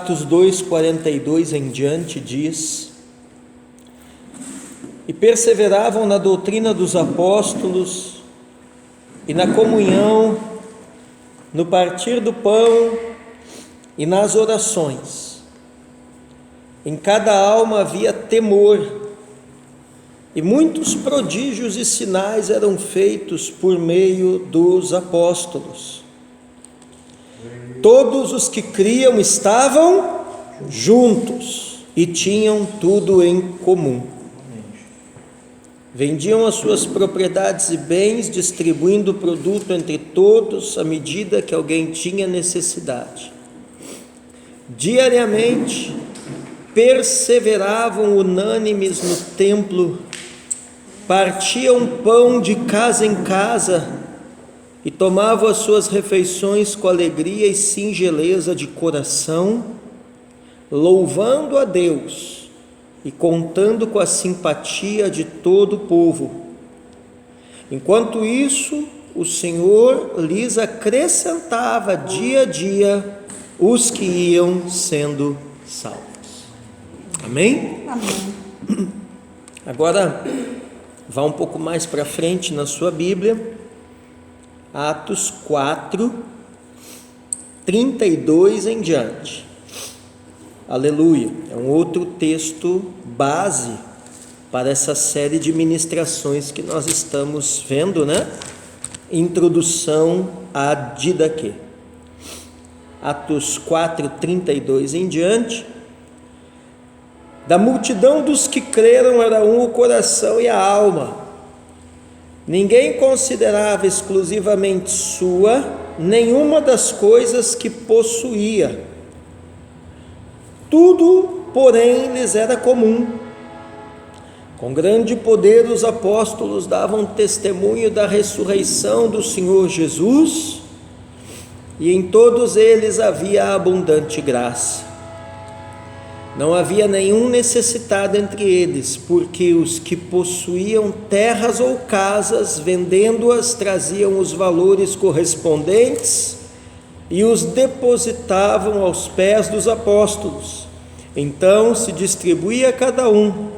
Atos 2:42 em diante diz: e perseveravam na doutrina dos apóstolos e na comunhão, no partir do pão e nas orações. Em cada alma havia temor, e muitos prodígios e sinais eram feitos por meio dos apóstolos. Todos os que criam estavam juntos e tinham tudo em comum. Vendiam as suas propriedades e bens, distribuindo o produto entre todos à medida que alguém tinha necessidade. Diariamente perseveravam unânimes no templo, partiam pão de casa em casa e tomavam as suas refeições com alegria e singeleza de coração, louvando a Deus e contando com a simpatia de todo o povo. Enquanto isso, o Senhor lhes acrescentava dia a dia os que iam sendo salvos. Amém? Amém. Agora, vá um pouco mais para frente na sua Bíblia, Atos 4:32 em diante. Aleluia, é um outro texto base para essa série de ministrações que nós estamos vendo, né? Introdução a Didaquê. Atos 4:32 em diante. Da multidão dos que creram era um o coração e a alma. Ninguém considerava exclusivamente sua nenhuma das coisas que possuía. Tudo, porém, lhes era comum. Com grande poder os apóstolos davam testemunho da ressurreição do Senhor Jesus, e em todos eles havia abundante graça. Não havia nenhum necessitado entre eles, porque os que possuíam terras ou casas, vendendo-as, traziam os valores correspondentes e os depositavam aos pés dos apóstolos. Então se distribuía a cada um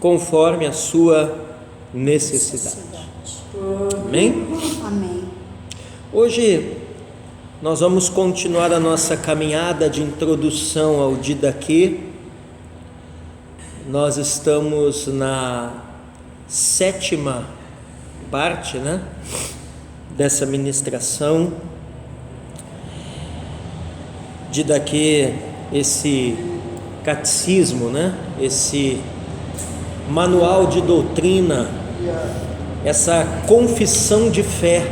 conforme a sua necessidade. Amém? Amém. Hoje nós vamos continuar a nossa caminhada de introdução ao Didaquê. Nós estamos na 7ª parte, né, dessa ministração. Didaquê, esse catecismo, né, esse manual de doutrina, essa confissão de fé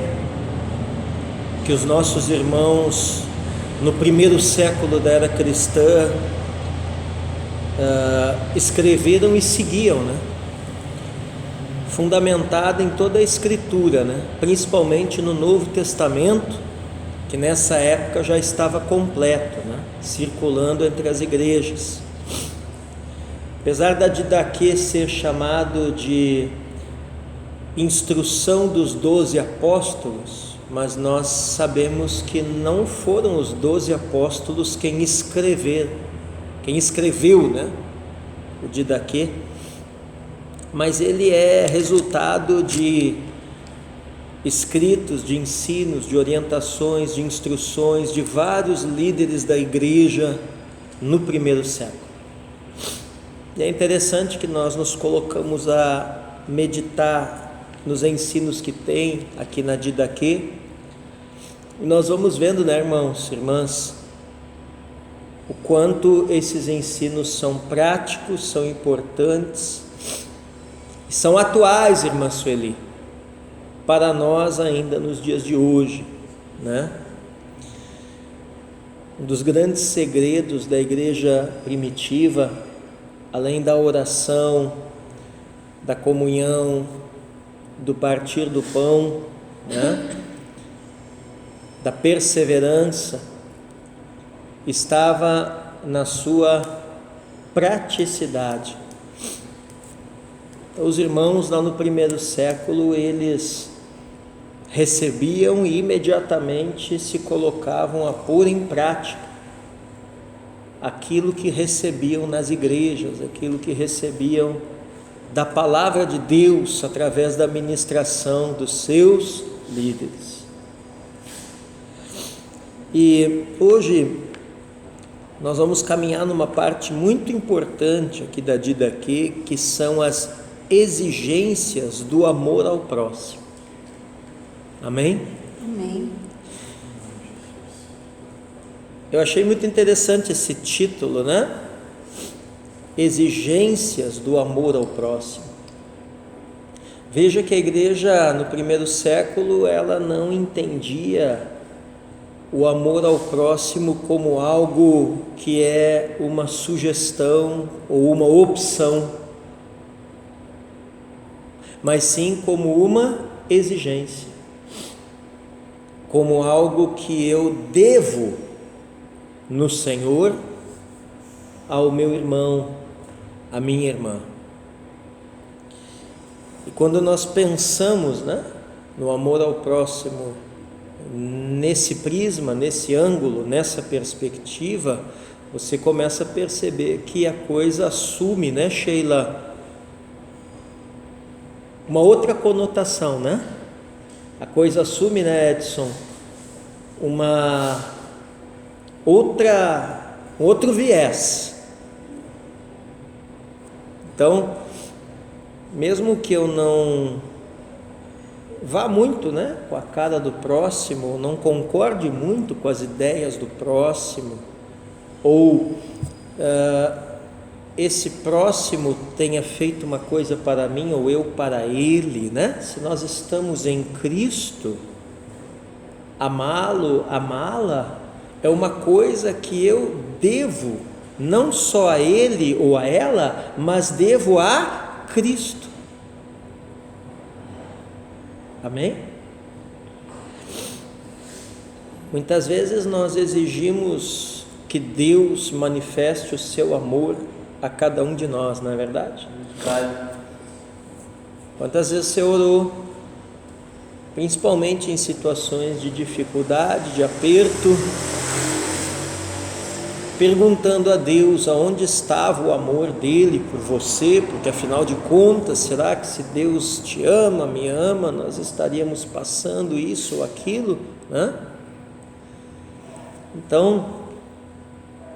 que os nossos irmãos no primeiro século da era cristã escreveram e seguiam, né? Fundamentada em toda a Escritura, né? Principalmente no Novo Testamento, que nessa época já estava completo, né? Circulando entre as igrejas. Apesar da Didaquê ser chamado de instrução dos 12 apóstolos, mas nós sabemos que não foram os 12 apóstolos quem escreveu, né, o Didaquê, mas ele é resultado de escritos, de ensinos, de orientações, de instruções de vários líderes da igreja no primeiro século. E é interessante que nós nos colocamos a meditar nos ensinos que tem aqui na Didaquê, e nós vamos vendo, né, irmãos, irmãs, o quanto esses ensinos são práticos, são importantes, são atuais, irmã Sueli, para nós ainda nos dias de hoje, né? Um dos grandes segredos da igreja primitiva, além da oração, da comunhão, do partir do pão, né, da perseverança, estava na sua praticidade. Os irmãos lá no primeiro século, eles recebiam e imediatamente se colocavam a pôr em prática aquilo que recebiam nas igrejas, aquilo que recebiam da palavra de Deus através da ministração dos seus líderes. E hoje nós vamos caminhar numa parte muito importante aqui da Didaquê, que são as exigências do amor ao próximo. Amém? Amém. Eu achei muito interessante esse título, né? Exigências do amor ao próximo. Veja que a igreja no primeiro século, ela não entendia o amor ao próximo como algo que é uma sugestão ou uma opção, mas sim como uma exigência, como algo que eu devo no Senhor ao meu irmão, à minha irmã. E quando nós pensamos, né, no amor ao próximo, nesse prisma, nesse ângulo, nessa perspectiva, você começa a perceber que a coisa assume, né, Sheila, uma outra conotação, né? A coisa assume, né, Edson, um outro viés. Então, mesmo que eu não vá muito, né, com a cara do próximo, não concorde muito com as ideias do próximo, ou esse próximo tenha feito uma coisa para mim ou eu para ele, né? Se nós estamos em Cristo, amá-lo, amá-la, é uma coisa que eu devo não só a ele ou a ela, mas devo a Cristo. Amém? Muitas vezes nós exigimos que Deus manifeste o seu amor a cada um de nós, não é verdade? Quantas vezes você orou, principalmente em situações de dificuldade, de aperto, perguntando a Deus aonde estava o amor dele por você, porque afinal de contas, será que se Deus te ama, me ama, nós estaríamos passando isso ou aquilo, né? Então,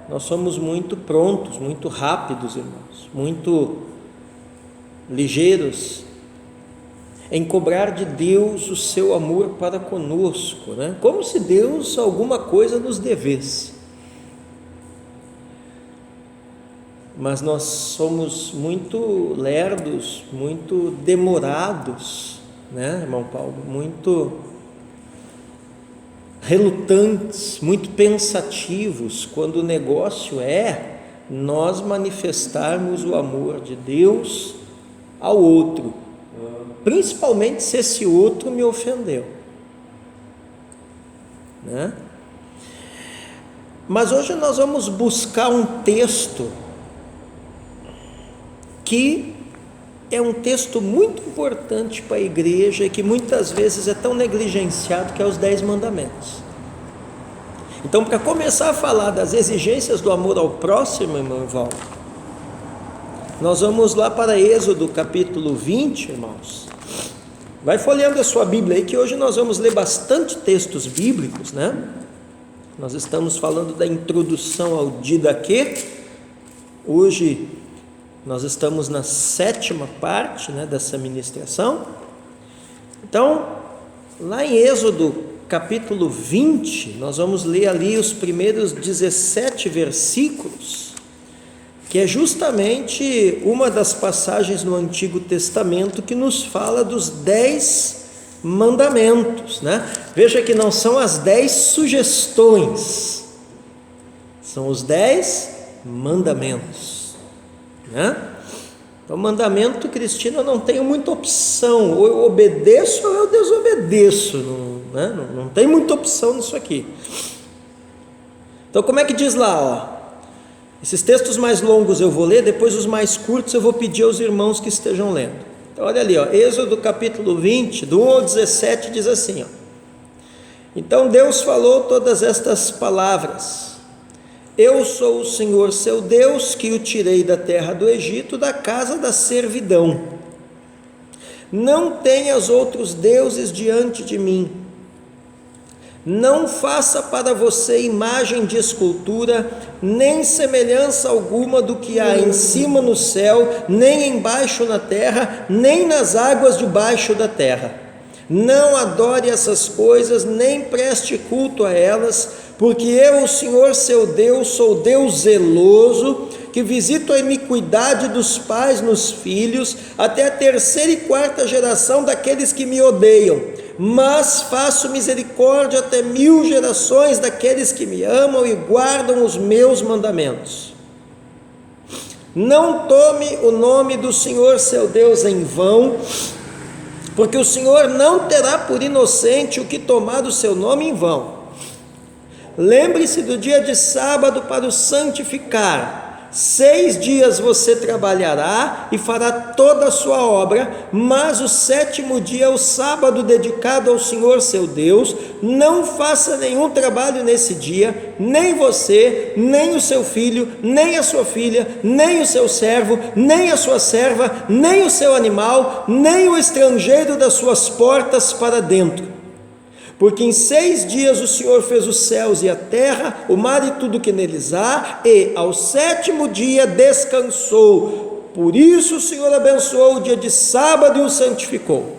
nós somos muito prontos, muito rápidos, irmãos, muito ligeiros em cobrar de Deus o seu amor para conosco, né? Como se Deus alguma coisa nos devesse. Mas nós somos muito lerdos, muito demorados, né, irmão Paulo? Muito relutantes, muito pensativos, quando o negócio é nós manifestarmos o amor de Deus ao outro, principalmente se esse outro me ofendeu, né? Mas hoje nós vamos buscar um texto que é um texto muito importante para a igreja e que muitas vezes é tão negligenciado, que é os 10 mandamentos. Então, para começar a falar das exigências do amor ao próximo, irmão Valdo, nós vamos lá para Êxodo capítulo 20, irmãos. Vai folheando a sua Bíblia aí, que hoje nós vamos ler bastante textos bíblicos, né? Nós estamos falando da introdução ao Didaquê. Hoje nós estamos na 7ª parte, né, dessa ministração. Então, lá em Êxodo capítulo 20, nós vamos ler ali os primeiros 17 versículos, que é justamente uma das passagens no Antigo Testamento que nos fala dos 10 mandamentos, né? Veja que não são as 10 sugestões, são os 10 mandamentos, né? Então, mandamento cristino, eu não tenho muita opção, ou eu obedeço ou eu desobedeço, não tem muita opção nisso aqui. Então, como é que diz lá, ó? Esses textos mais longos eu vou ler, depois os mais curtos eu vou pedir aos irmãos que estejam lendo. Então, olha ali, ó, Êxodo capítulo 20, do 1 ao 17, diz assim, ó: Então Deus falou todas estas palavras: Eu sou o Senhor seu Deus, que o tirei da terra do Egito, da casa da servidão. Não tenhas outros deuses diante de mim. Não faça para você imagem de escultura, nem semelhança alguma do que há em cima no céu, nem embaixo na terra, nem nas águas debaixo da terra. Não adore essas coisas, nem preste culto a elas, porque eu, o Senhor seu Deus, sou Deus zeloso, que visito a iniquidade dos pais nos filhos, até a terceira e quarta geração daqueles que me odeiam, mas faço misericórdia até 1000 gerações daqueles que me amam e guardam os meus mandamentos. Não tome o nome do Senhor seu Deus em vão, porque o Senhor não terá por inocente o que tomar o seu nome em vão. Lembre-se do dia de sábado para o santificar. 6 dias você trabalhará e fará toda a sua obra, mas o 7º dia é o sábado dedicado ao Senhor seu Deus. Não faça nenhum trabalho nesse dia, nem você, nem o seu filho, nem a sua filha, nem o seu servo, nem a sua serva, nem o seu animal, nem o estrangeiro das suas portas para dentro. Porque em 6 dias o Senhor fez os céus e a terra, o mar e tudo que neles há, e ao 7º dia descansou. Por isso o Senhor abençoou o dia de sábado e o santificou.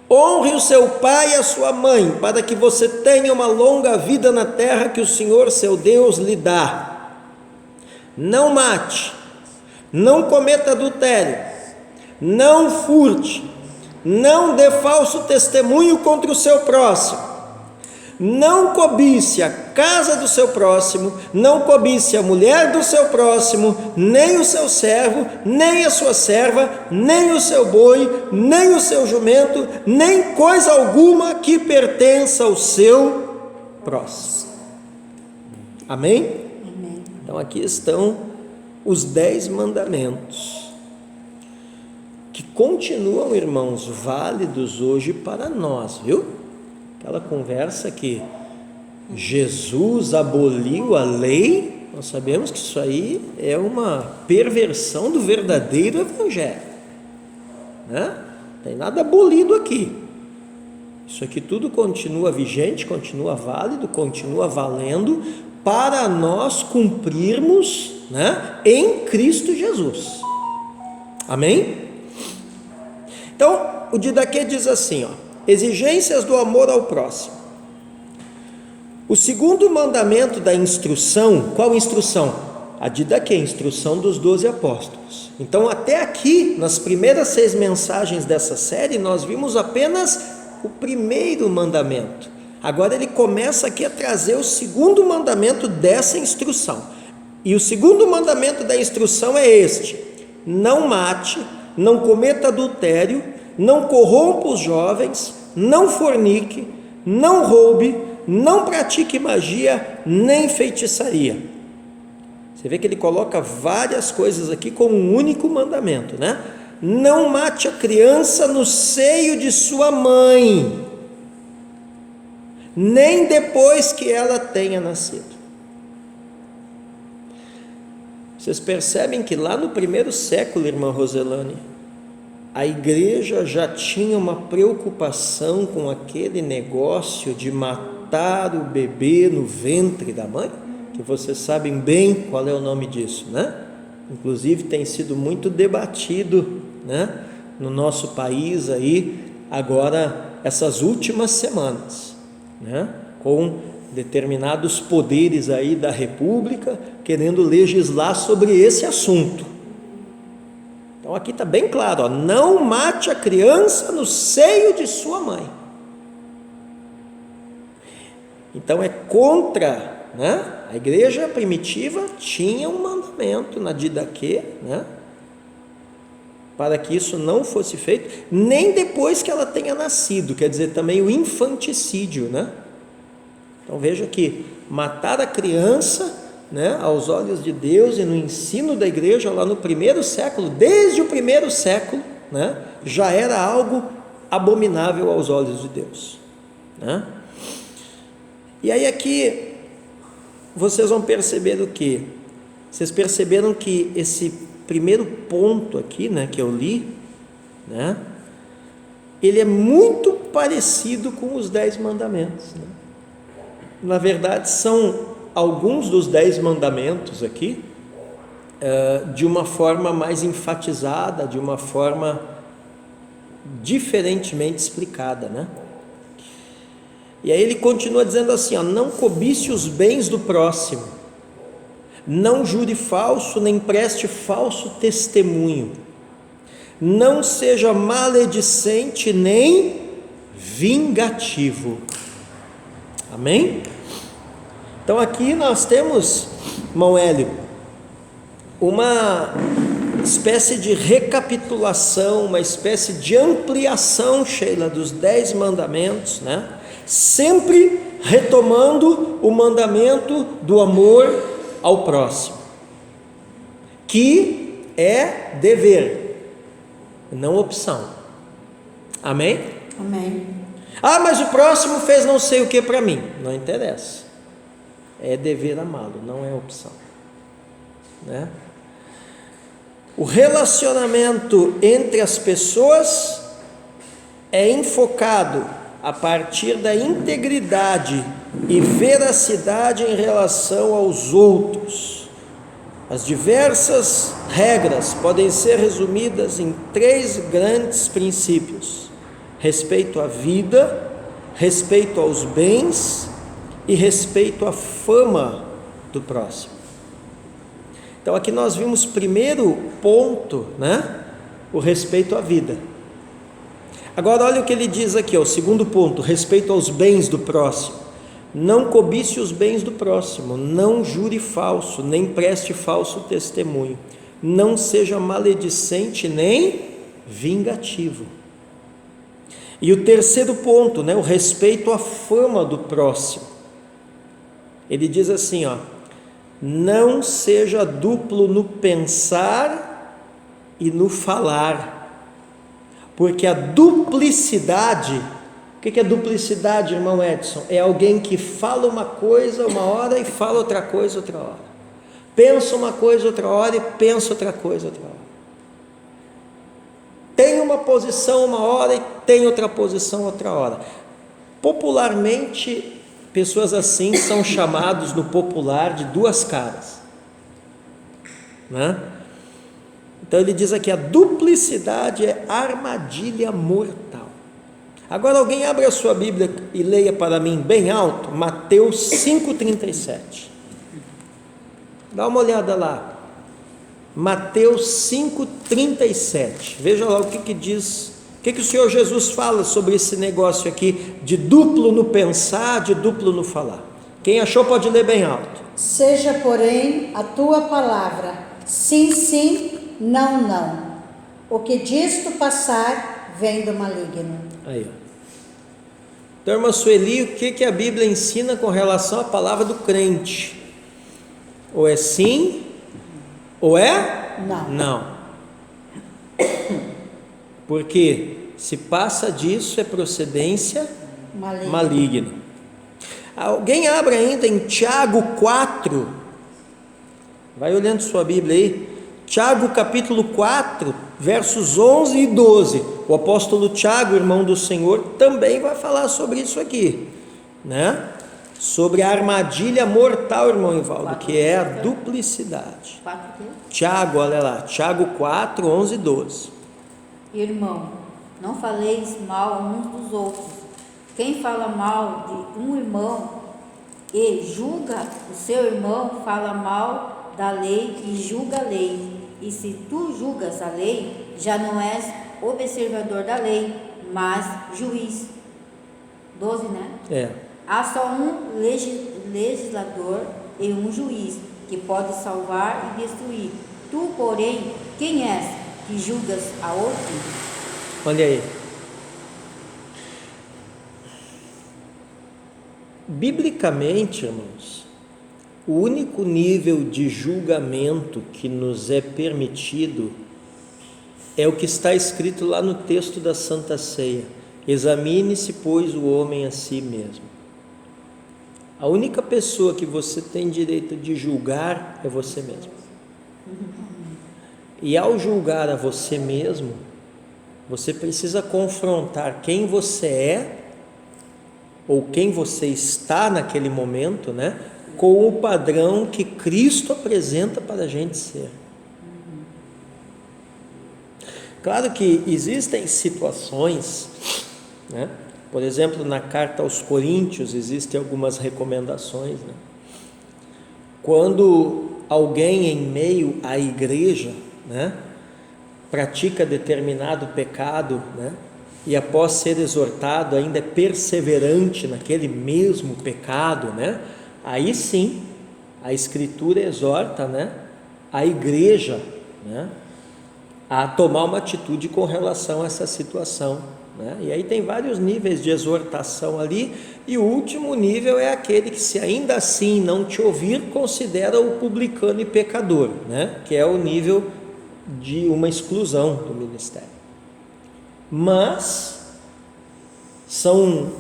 Honre o seu pai e a sua mãe, para que você tenha uma longa vida na terra que o Senhor seu Deus lhe dá. Não mate, não cometa adultério, não furte, não dê falso testemunho contra o seu próximo, não cobice a casa do seu próximo, não cobice a mulher do seu próximo, nem o seu servo, nem a sua serva, nem o seu boi, nem o seu jumento, nem coisa alguma que pertença ao seu próximo. Amém? Amém. Então aqui estão os 10 mandamentos, que continuam, irmãos, válidos hoje para nós, viu? Aquela conversa que Jesus aboliu a lei, nós sabemos que isso aí é uma perversão do verdadeiro evangelho, né? Não tem nada abolido aqui. Isso aqui tudo continua vigente, continua válido, continua valendo para nós cumprirmos, né, em Cristo Jesus. Amém? Então, o Didaquê diz assim, ó: exigências do amor ao próximo. O segundo mandamento da instrução, qual instrução? A Didaquê, instrução dos 12 apóstolos. Então, até aqui, nas primeiras 6 mensagens dessa série, nós vimos apenas o primeiro mandamento. Agora ele começa aqui a trazer o segundo mandamento dessa instrução. E o segundo mandamento da instrução é este: não mate, não cometa adultério, não corrompa os jovens, não fornique, não roube, não pratique magia, nem feitiçaria. Você vê que ele coloca várias coisas aqui como um único mandamento, né? Não mate a criança no seio de sua mãe, nem depois que ela tenha nascido. Vocês percebem que lá no 1º século, irmã Roselane, a igreja já tinha uma preocupação com aquele negócio de matar o bebê no ventre da mãe, que vocês sabem bem qual é o nome disso, né? Inclusive tem sido muito debatido, né, no nosso país aí, agora, essas últimas semanas, né, com determinados poderes aí da República querendo legislar sobre esse assunto. Então aqui está bem claro, ó, não mate a criança no seio de sua mãe. Então é contra, né? A igreja primitiva tinha um mandamento na Didaquê, né, para que isso não fosse feito, nem depois que ela tenha nascido, quer dizer, também o infanticídio, né? Então veja que matar a criança, né, aos olhos de Deus e no ensino da igreja lá no 1º século, desde o 1º século, né, já era algo abominável aos olhos de Deus, né? E aí aqui vocês vão perceber o quê? Vocês perceberam que esse primeiro ponto aqui, né, que eu li, né, ele é muito parecido com os 10 mandamentos, né? Na verdade, são alguns dos 10 mandamentos aqui, de uma forma mais enfatizada, de uma forma diferentemente explicada, né? E aí ele continua dizendo assim, ó, não cobice os bens do próximo, não jure falso, nem preste falso testemunho, não seja maledicente nem vingativo. Amém? Então aqui nós temos, irmão Hélio, uma espécie de recapitulação, uma espécie de ampliação, Sheila, dos 10 mandamentos, né? Sempre retomando o mandamento do amor ao próximo, que é dever, não opção. Amém? Amém. Ah, mas o próximo fez não sei o que para mim. Não interessa. É dever amá-lo, não é opção, né? O relacionamento entre as pessoas é enfocado a partir da integridade e veracidade em relação aos outros. As diversas regras podem ser resumidas em 3 grandes princípios: respeito à vida, respeito aos bens e respeito à fama do próximo. Então aqui nós vimos primeiro ponto, né? O respeito à vida. Agora olha o que ele diz aqui, ó, o segundo ponto, respeito aos bens do próximo. Não cobice os bens do próximo, não jure falso, nem preste falso testemunho, não seja maledicente nem vingativo. E o terceiro ponto, né, o respeito à fama do próximo. Ele diz assim, ó, não seja duplo no pensar e no falar, porque a duplicidade, o que é duplicidade, irmão Edson? É alguém que fala uma coisa uma hora e fala outra coisa outra hora, pensa uma coisa outra hora e pensa outra coisa outra hora, tem uma posição uma hora e tem outra posição outra hora. Popularmente, pessoas assim são chamados no popular de 2 caras, né? Então ele diz aqui, a duplicidade é armadilha mortal. Agora alguém abre a sua Bíblia e leia para mim bem alto, Mateus 5,37. Dá uma olhada lá, Mateus 5,37. Veja lá o que diz, o que o Senhor Jesus fala sobre esse negócio aqui, de duplo no pensar, de duplo no falar. Quem achou pode ler bem alto. Seja, porém, a tua palavra, sim, sim, não, não. O que disto passar vem do maligno. Aí, ó. Então, irmã Sueli, o que a Bíblia ensina com relação à palavra do crente? Ou é sim, ou é não. Não. Porque se passa disso é procedência maligna. Alguém abre ainda em Tiago 4, vai olhando sua Bíblia aí, Tiago capítulo 4, versos 11 e 12, o apóstolo Tiago, irmão do Senhor, também vai falar sobre isso aqui, né? Sobre a armadilha mortal, irmão Ivaldo, que é a duplicidade. Tiago, olha lá, Tiago 4, 11 e 12. Irmão, não faleis mal uns dos outros. Quem fala mal de um irmão e julga o seu irmão, fala mal da lei e julga a lei. E se tu julgas a lei, já não és observador da lei, mas juiz. 12, né? É. Há só um legislador e um juiz, que pode salvar e destruir. Tu, porém, quem és que julgas a outro? Olha aí. Biblicamente, irmãos, o único nível de julgamento que nos é permitido é o que está escrito lá no texto da Santa Ceia: examine-se, pois, o homem a si mesmo. A única pessoa que você tem direito de julgar é você mesmo. E ao julgar a você mesmo, você precisa confrontar quem você é, ou quem você está naquele momento, né, com o padrão que Cristo apresenta para a gente ser. Claro que existem situações, né? Por exemplo, na carta aos Coríntios existem algumas recomendações, né? Quando alguém em meio à igreja, né, pratica determinado pecado, né, e após ser exortado ainda é perseverante naquele mesmo pecado, né, aí sim a Escritura exorta, né, a igreja, né, a tomar uma atitude com relação a essa situação, né? E aí tem vários níveis de exortação ali, e o último nível é aquele que, se ainda assim não te ouvir, considera o publicano e pecador, né? Que é o nível de uma exclusão do ministério. Mas são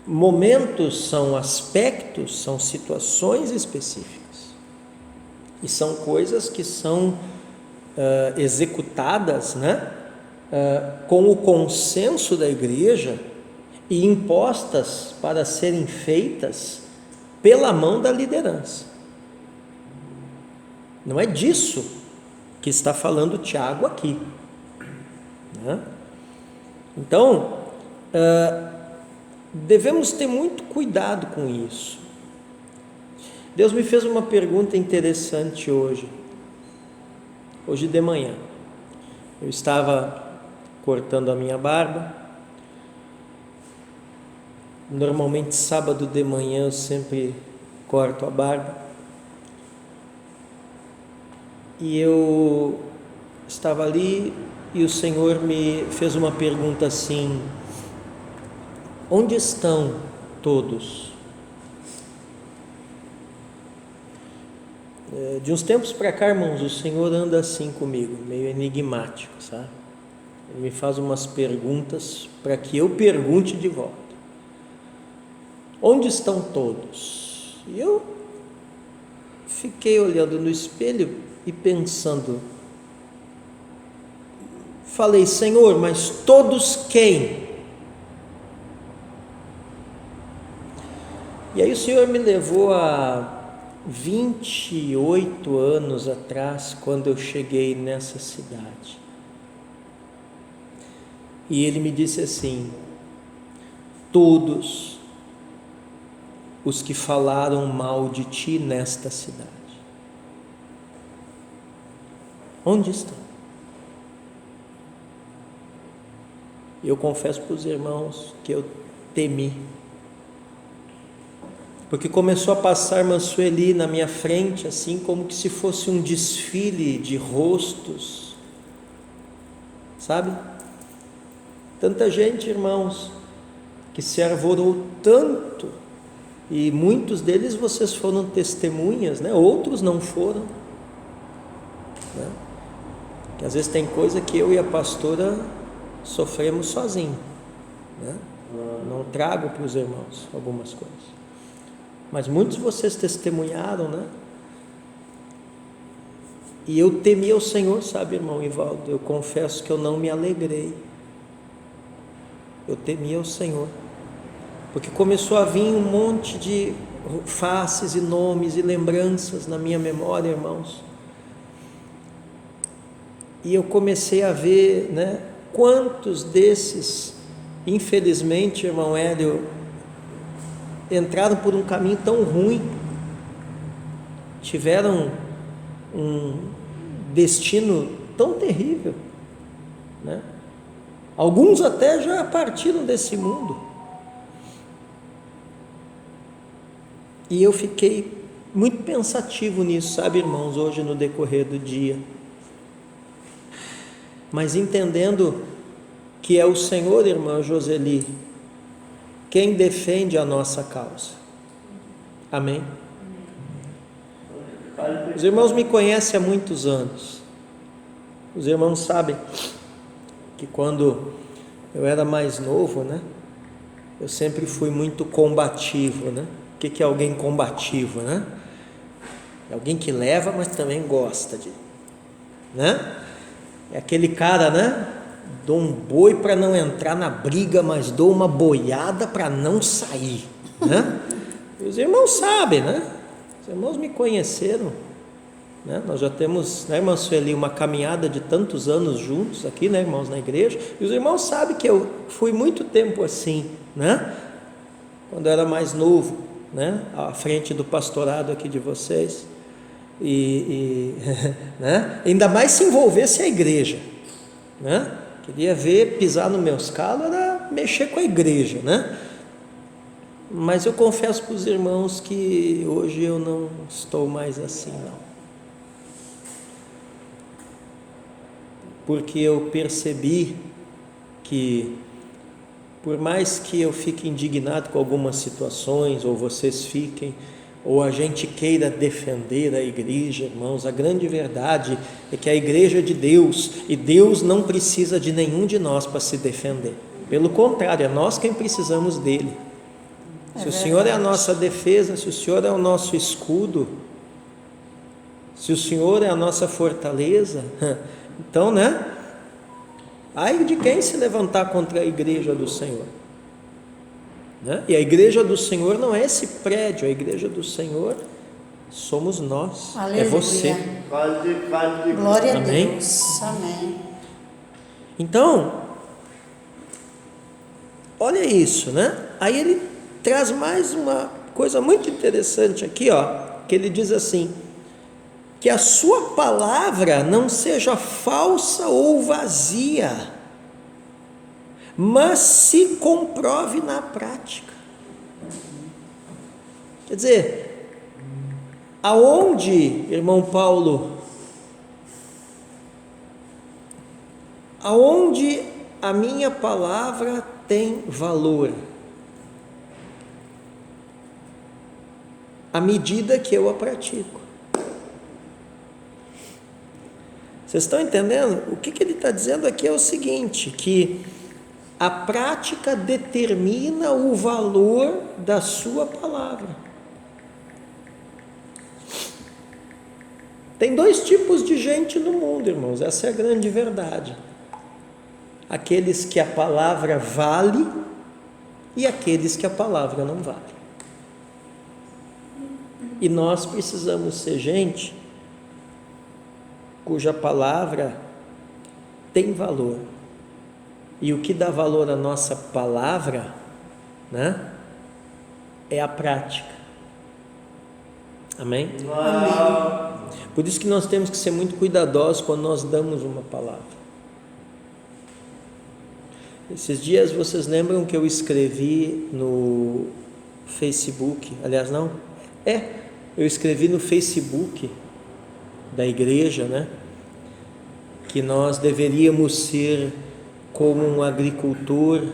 momentos, são aspectos, são situações específicas, e são coisas que são executadas, né, com o consenso da igreja e impostas para serem feitas pela mão da liderança. Não é disso que está falando Tiago aqui, né? Então, devemos ter muito cuidado com isso. Deus me fez uma pergunta interessante hoje de manhã. Eu estava cortando a minha barba. Normalmente sábado de manhã eu sempre corto a barba. E eu estava ali e o Senhor me fez uma pergunta assim: onde estão todos? De uns tempos para cá, irmãos, o Senhor anda assim comigo, meio enigmático, sabe? Ele me faz umas perguntas para que eu pergunte de volta: onde estão todos? E eu fiquei olhando no espelho e pensando, falei: Senhor, mas todos quem? E aí o Senhor me levou a 28 anos atrás, quando eu cheguei nessa cidade. E Ele me disse assim: todos os que falaram mal de ti nesta cidade, onde estão? Eu confesso para os irmãos que eu temi, porque começou a passar a irmã Sueli na minha frente, assim como que se fosse um desfile de rostos, sabe? Tanta gente, irmãos, que se arvorou tanto, e muitos deles vocês foram testemunhas, né? Outros não foram, né? Que às vezes tem coisa que eu e a pastora sofremos sozinhos, né? Não trago para os irmãos algumas coisas, mas muitos de vocês testemunharam, né? E eu temi ao Senhor, sabe, irmão Ivaldo? Eu confesso que eu não me alegrei. Eu temi ao Senhor, porque começou a vir um monte de faces e nomes e lembranças na minha memória, irmãos. E eu comecei a ver, né, quantos desses, infelizmente, irmão Hélio, entraram por um caminho tão ruim, tiveram um destino tão terrível, né? Alguns até já partiram desse mundo. E eu fiquei muito pensativo nisso, sabe, irmãos, hoje no decorrer do dia, mas entendendo que é o Senhor, irmã Joseli, quem defende a nossa causa. Amém? Os irmãos me conhecem há muitos anos. Os irmãos sabem que quando eu era mais novo, né, eu sempre fui muito combativo, né? O que é alguém combativo, né? É alguém que leva, mas também gosta de, né? É aquele cara, né? Dou um boi para não entrar na briga, mas dou uma boiada para não sair, né? E os irmãos sabem, né? Os irmãos me conheceram, né? Nós já temos, né, irmã Sueli, uma caminhada de tantos anos juntos aqui, né, irmãos, na igreja, e os irmãos sabem que eu fui muito tempo assim, né? Quando eu era mais novo, né? À frente do pastorado aqui de vocês, né? Ainda mais se envolvesse a igreja, né? Queria ver pisar nos meus calos, era mexer com a igreja, né? Mas eu confesso para os irmãos que hoje eu não estou mais assim, não. Porque eu percebi que, por mais que eu fique indignado com algumas situações, ou vocês fiquem, ou a gente queira defender a igreja, irmãos, a grande verdade é que a igreja é de Deus, e Deus não precisa de nenhum de nós para se defender. Pelo contrário, é nós quem precisamos dele. Se o Senhor é a nossa defesa, se o Senhor é o nosso escudo, se o Senhor é a nossa fortaleza, então, né? Ai de quem se levantar contra a igreja do Senhor, né? E a igreja do Senhor não é esse prédio, a igreja do Senhor somos nós. Aleluia. É você. Glória a Amém? Deus. Amém. Então, olha isso, né? Aí ele traz mais uma coisa muito interessante aqui, ó, que ele diz assim: que a sua palavra não seja falsa ou vazia, mas se comprove na prática. Quer dizer, aonde, irmão Paulo, aonde a minha palavra tem valor? À medida que eu a pratico. Vocês estão entendendo? O que ele está dizendo aqui é o seguinte, que a prática determina o valor da sua palavra. Tem dois tipos de gente no mundo, irmãos, essa é a grande verdade. Aqueles que a palavra vale e aqueles que a palavra não vale. E nós precisamos ser gente cuja palavra tem valor. E o que dá valor à nossa palavra, né, é a prática. Amém? Amém. Por isso que nós temos que ser muito cuidadosos quando nós damos uma palavra. Esses dias vocês lembram que eu escrevi no Facebook, aliás não, eu escrevi no Facebook da igreja, né, que nós deveríamos ser como um agricultor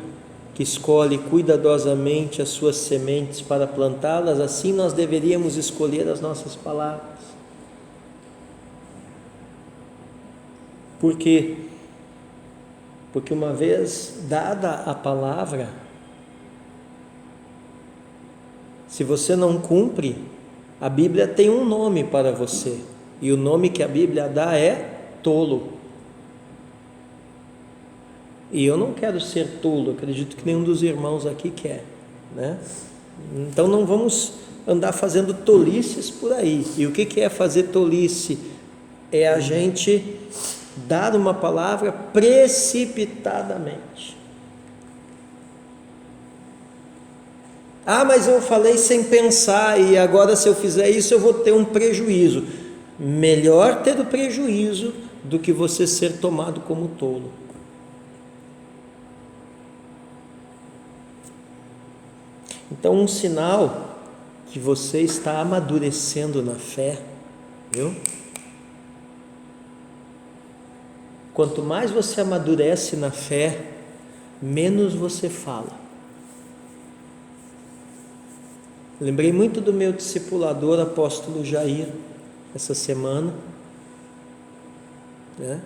que escolhe cuidadosamente as suas sementes para plantá-las, assim nós deveríamos escolher as nossas palavras. Por quê? Porque uma vez dada a palavra, se você não cumpre, a Bíblia tem um nome para você, e o nome que a Bíblia dá é tolo. E eu não quero ser tolo, acredito que nenhum dos irmãos aqui quer, né? Então não vamos andar fazendo tolices por aí. E o que é fazer tolice? É a gente dar uma palavra precipitadamente. Ah, mas eu falei sem pensar e agora se eu fizer isso eu vou ter um prejuízo. Melhor ter o prejuízo do que você ser tomado como tolo. Então, um sinal que você está amadurecendo na fé, viu? Quanto mais você amadurece na fé, menos você fala. Lembrei muito do meu discipulador, apóstolo Jair, essa semana, né?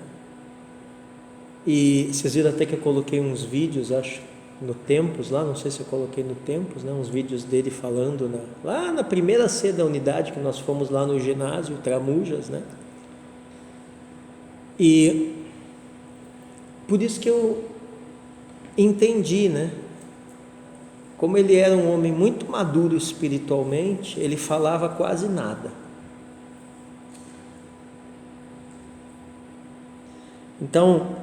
E vocês viram até que eu coloquei uns vídeos, acho, no Tempos, lá, não sei se eu coloquei no Tempos, né, uns vídeos dele falando lá na primeira C da unidade, que nós fomos lá no ginásio, Tramujas, né? E por isso que eu entendi, né? Como ele era um homem muito maduro espiritualmente, ele falava quase nada. Então,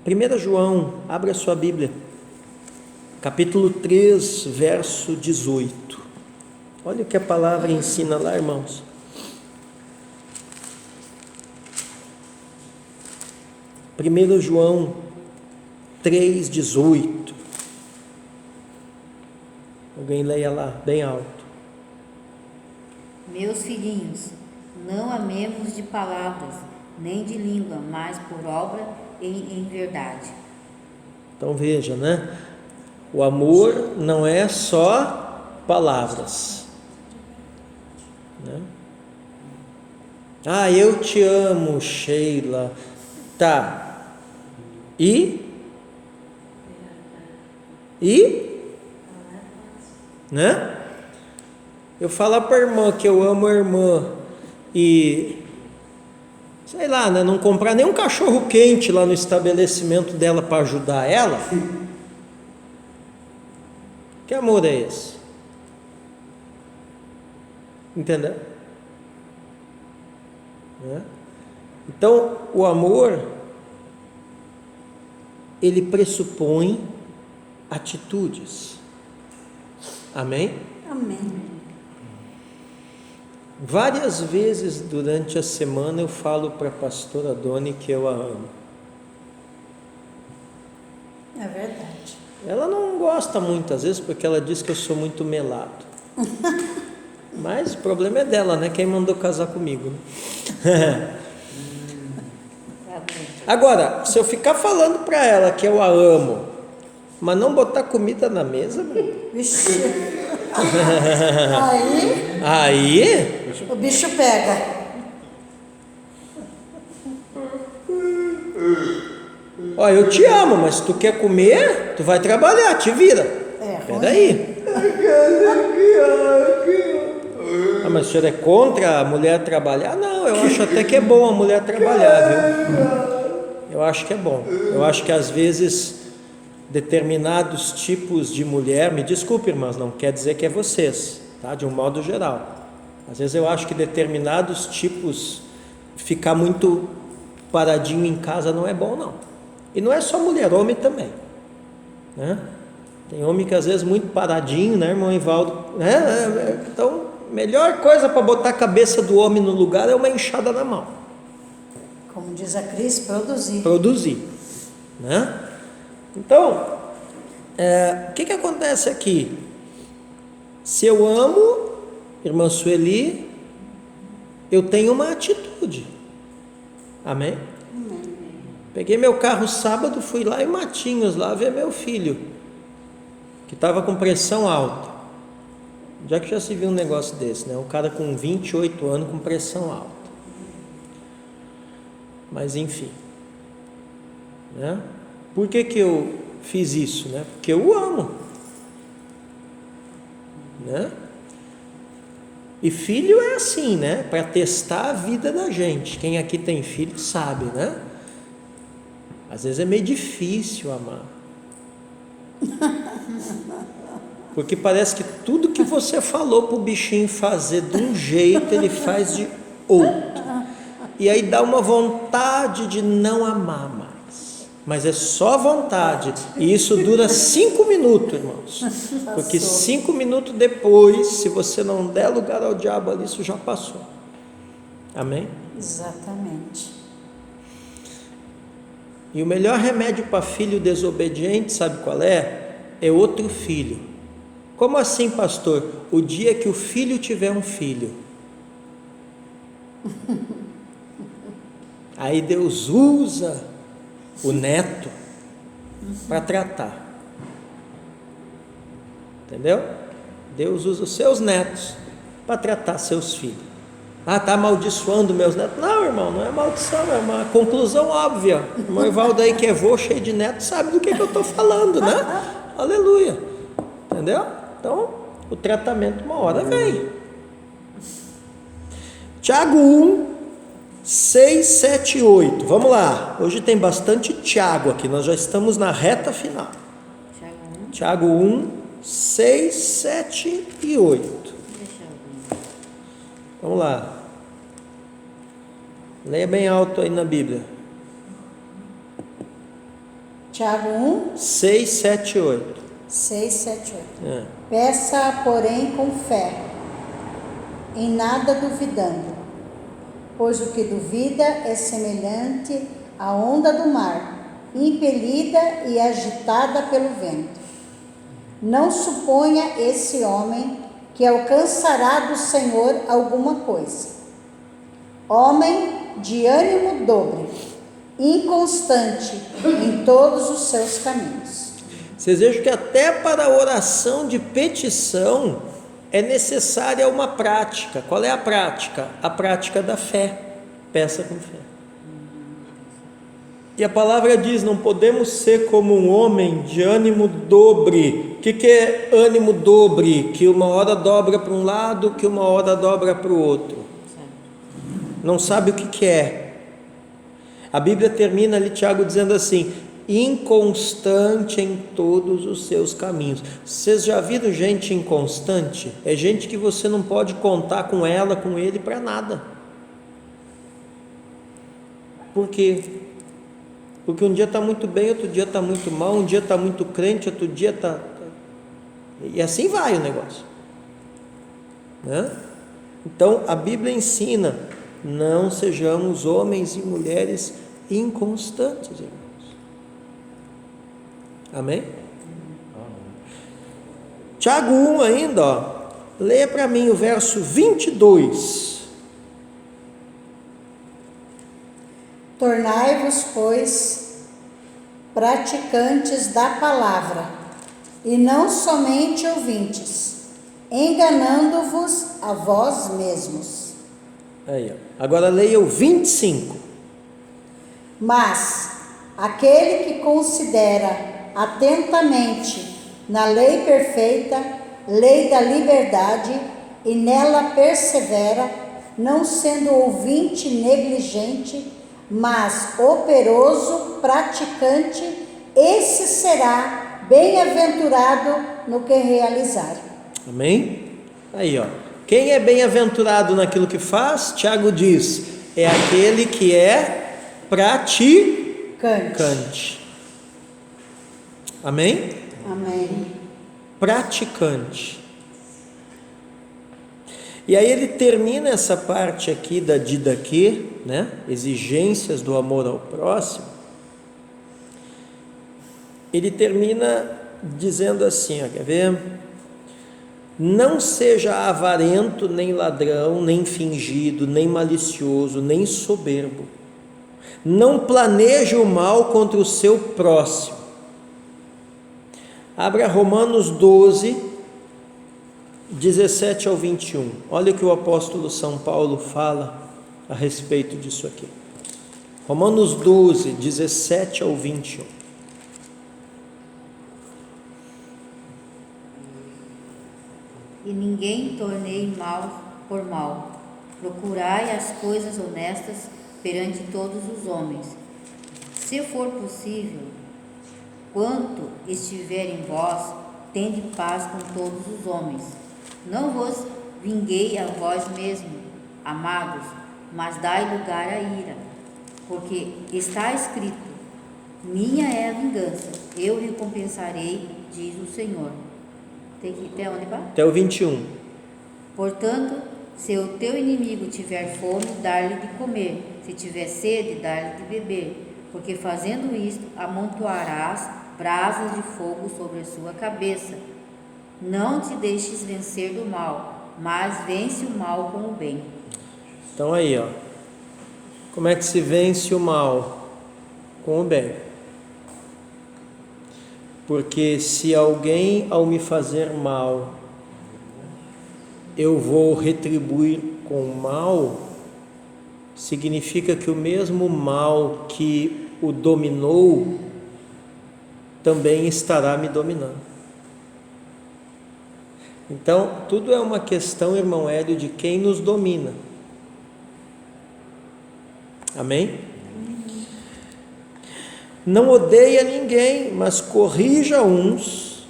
1 João, abra sua Bíblia, capítulo 3, verso 18. Olha o que a palavra ensina lá, irmãos. 1 João 3, 18. Alguém leia lá, bem alto. Meus filhinhos, não amemos de palavras, nem de língua, mas por obra e em verdade. Então veja, né? O amor não é só palavras, né? Ah, eu te amo, Sheila. Tá. E? Né? Eu falar para a irmã que eu amo a irmã e, sei lá, né, não comprar nem um cachorro quente lá no estabelecimento dela para ajudar ela, que amor é esse? Entendeu? Né? Então, o amor, ele pressupõe atitudes. Amém? Amém. Várias vezes durante a semana eu falo para a pastora Doni que eu a amo. É verdade. Ela não gosta muito, às vezes, porque ela diz que eu sou muito melado. Mas o problema é dela, né? Quem mandou casar comigo, né? Agora, se eu ficar falando para ela que eu a amo, mas não botar comida na mesa, meu. Vixe. Aí O bicho pega. Ó, eu te amo, mas se tu quer comer, tu vai trabalhar, te vira. Peraí. Ah, mas o senhor é contra a mulher trabalhar? Não, eu acho até que é bom a mulher trabalhar, viu? Eu acho que é bom. Eu acho que às vezes determinados tipos de mulher, me desculpe, irmãs, não quer dizer que é vocês, tá? De um modo geral. Às vezes eu acho que determinados tipos, ficar muito paradinho em casa não é bom, não. E não é só mulher, homem também, né? Tem homem que às vezes muito paradinho, né, irmão Ivaldo? Né? Então, melhor coisa para botar a cabeça do homem no lugar é uma enxada na mão. Como diz a Cris, produzir. Produzir, né? Então, o que acontece aqui? Se eu amo, irmã Sueli, eu tenho uma atitude. Amém? Amém. Peguei meu carro sábado, fui lá em Matinhos, lá ver meu filho, que estava com pressão alta. Já que já se viu um negócio desse, né? Um cara com 28 anos com pressão alta. Mas enfim, né? Por que eu fiz isso, né? Porque eu o amo, né? E filho é assim, né? Para testar a vida da gente. Quem aqui tem filho sabe, né? Às vezes é meio difícil amar. Porque parece que tudo que você falou para o bichinho fazer de um jeito, ele faz de outro. E aí dá uma vontade de não amar mais. Mas é só vontade. E isso dura 5 minutos, irmãos. Porque 5 minutos depois, se você não der lugar ao diabo ali, isso já passou. Amém? Exatamente. E o melhor remédio para filho desobediente, sabe qual é? É outro filho. Como assim, pastor? O dia que o filho tiver um filho. Aí Deus usa o neto para tratar. Entendeu? Deus usa os seus netos para tratar seus filhos. Ah, está amaldiçoando meus netos. Não, irmão, não é maldição, é uma conclusão óbvia. O irmão Evaldo aí que é vô, cheio de netos, sabe do que eu estou falando, né? Aleluia. Entendeu? Então, o tratamento uma hora vem. Tiago 1, 6, 7 e 8. Vamos lá. Hoje tem bastante Tiago aqui, nós já estamos na reta final. Tiago 1, 6, 7 e 8. Vamos lá. Leia bem alto aí na Bíblia. Tiago 1, 6, 7 e 8. 6, 7, 8. Peça, porém, com fé, em nada duvidando, pois o que duvida é semelhante à onda do mar, impelida e agitada pelo vento. Não suponha esse homem que alcançará do Senhor alguma coisa. Homem de ânimo dobre, inconstante em todos os seus caminhos. Vocês vejam que até para a oração de petição é necessária uma prática. Qual é a prática? A prática da fé. Peça com fé. E a palavra diz: não podemos ser como um homem de ânimo dobre. O que é ânimo dobre? Que uma hora dobra para um lado, que uma hora dobra para o outro. Não sabe o que é. A Bíblia termina ali, Tiago, dizendo assim: inconstante em todos os seus caminhos. Vocês já viram gente inconstante? É gente que você não pode contar com ela, com ele, para nada. Por quê? Porque um dia está muito bem, outro dia está muito mal, um dia está muito crente, outro dia está... E assim vai o negócio, né? Então a Bíblia ensina: não sejamos homens e mulheres inconstantes, irmãos. Amém? Tiago 1 ainda, ó. Leia para mim o verso 22. Tornai-vos, pois, praticantes da palavra, e não somente ouvintes, enganando-vos a vós mesmos. Aí, ó. Agora leia o 25. Mas aquele que considera atentamente na lei perfeita, lei da liberdade, e nela persevera, não sendo ouvinte negligente, mas operoso praticante, esse será bem-aventurado no que realizar. Amém? Aí, ó. Quem é bem-aventurado naquilo que faz? Tiago diz: é aquele que é praticante. Amém? Amém. Praticante. E aí ele termina essa parte aqui da didaquê, né? Exigências do amor ao próximo. Ele termina dizendo assim, ó, quer ver? Não seja avarento, nem ladrão, nem fingido, nem malicioso, nem soberbo. Não planeje o mal contra o seu próximo. Abra Romanos 12, 17 ao 21. Olha o que o apóstolo São Paulo fala a respeito disso aqui. Romanos 12, 17 ao 21. E ninguém tornei mal por mal. Procurai as coisas honestas perante todos os homens. Se for possível, quanto estiver em vós, tende paz com todos os homens. Não vos vinguei a vós mesmos, amados, mas dai lugar à ira, porque está escrito: minha é a vingança, eu recompensarei, diz o Senhor. Tem que ir até onde vai? Até o 21. Portanto, se o teu inimigo tiver fome, dar-lhe de comer, se tiver sede, dar-lhe de beber, porque fazendo isto, amontoarás brasas de fogo sobre a sua cabeça. Não te deixes vencer do mal, mas vence o mal com o bem. Então aí, ó. Como é que se vence o mal? Com o bem. Porque se alguém, ao me fazer mal, eu vou retribuir com o mal, significa que o mesmo mal que o dominou também estará me dominando. Então, tudo é uma questão, irmão Hélio, de quem nos domina. Amém? Não odeia ninguém, mas corrija uns,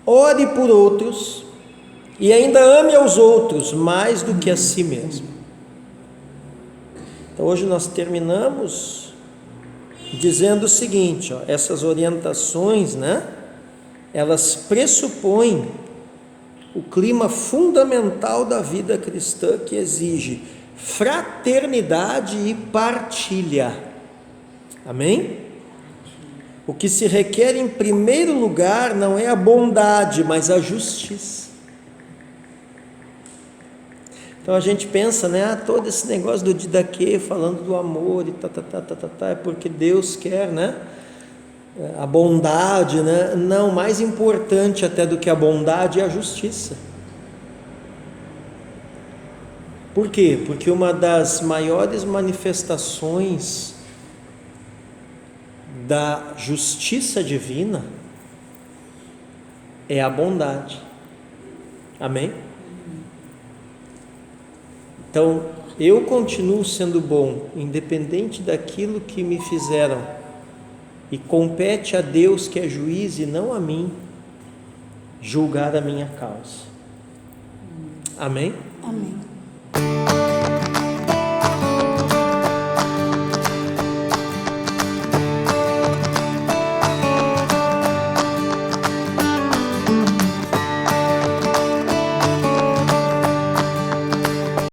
ore por outros e ainda ame aos outros mais do que a si mesmo. Então hoje nós terminamos dizendo o seguinte, essas orientações, elas pressupõem o clima fundamental da vida cristã, que exige fraternidade e partilha. Amém? O que se requer em primeiro lugar não é a bondade, mas a justiça. Então a gente pensa, todo esse negócio do didaquê, falando do amor e é porque Deus quer, a bondade, Não, mais importante até do que a bondade é a justiça. Por quê? Porque uma das maiores manifestações da justiça divina é a bondade. Amém? Então, eu continuo sendo bom, independente daquilo que me fizeram, e compete a Deus, que é juiz, e não a mim, julgar a minha causa. Amém? Amém.